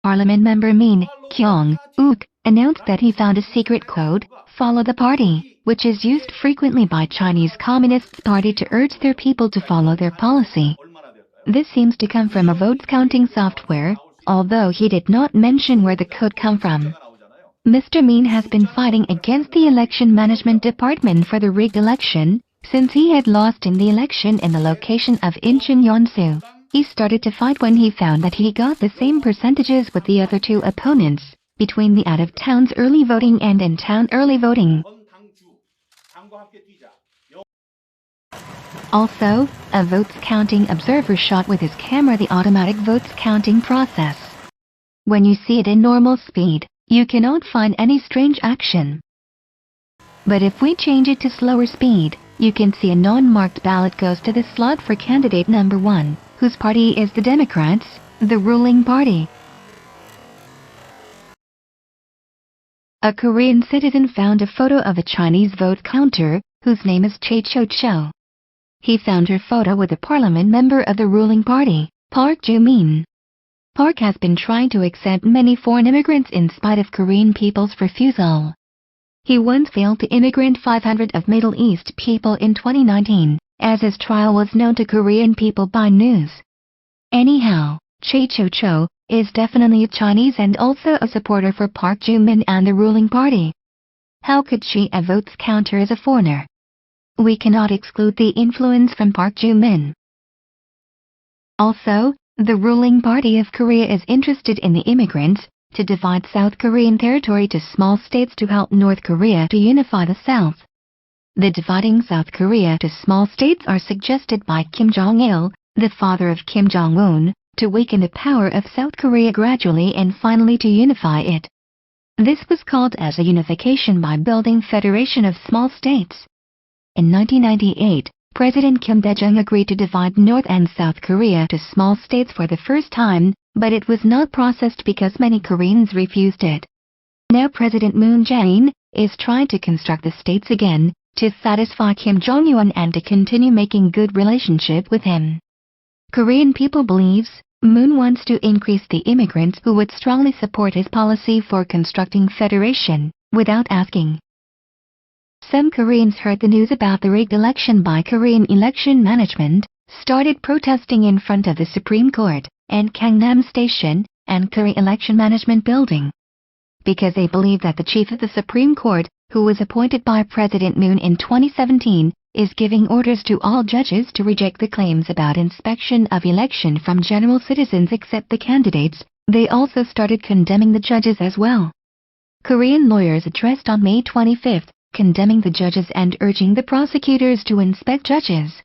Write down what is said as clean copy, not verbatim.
Parliament member Min Kyung-wook announced that he found a secret code, Follow the Party, which is used frequently by Chinese Communist Party to urge their people to follow their policy. This seems to come from a votes counting software, although he did not mention where the code come from. Mr. Min has been fighting against the Election Management Department for the rigged election, since he had lost in the election in the location of Incheon Yeonsu. He started to fight when he found that he got the same percentages with the other two opponents, between the out-of-towns early voting and in-town early voting. Also, a votes counting observer shot with his camera the automatic votes counting process. When you see it in normal speed, you cannot find any strange action. But if we change it to slower speed, you can see a non-marked ballot goes to the slot for candidate number 1, whose party is the Democrats, the ruling party. A Korean citizen found a photo of a Chinese vote counter, whose name is Chae Cho-cho. He found her photo with a parliament member of the ruling party, Park Joo-min. Park has been trying to accept many foreign immigrants in spite of Korean people's refusal. He once failed to immigrate 500 of Middle East people in 2019, as his trial was known to Korean people by news. Anyhow, Chae Cho-cho is definitely a Chinese and also a supporter for Park Joo-min and the ruling party. How could she a votes counter as a foreigner? We cannot exclude the influence from Park Joo-min. Also, the ruling party of Korea is interested in the immigrants, to divide South Korean territory to small states to help North Korea to unify the South. The dividing South Korea to small states are suggested by Kim Jong-il, the father of Kim Jong-un, to weaken the power of South Korea gradually and finally to unify it. This was called as a unification by building federation of small states. In 1998, President Kim Dae-jung agreed to divide North and South Korea to small states for the first time, but it was not processed because many Koreans refused it. Now President Moon Jae-in is trying to construct the states again, to satisfy Kim Jong-un and to continue making good relationship with him. Korean people believes Moon wants to increase the immigrants who would strongly support his policy for constructing federation, without asking. Some Koreans heard the news about the rigged election by Korean election management, started protesting in front of the Supreme Court, and Gangnam Station, and Korea Election Management Building. Because they believe that the chief of the Supreme Court, who was appointed by President Moon in 2017, is giving orders to all judges to reject the claims about inspection of election from general citizens except the candidates. They also started condemning the judges as well. Korean lawyers addressed on May 25, condemning the judges and urging the prosecutors to inspect judges.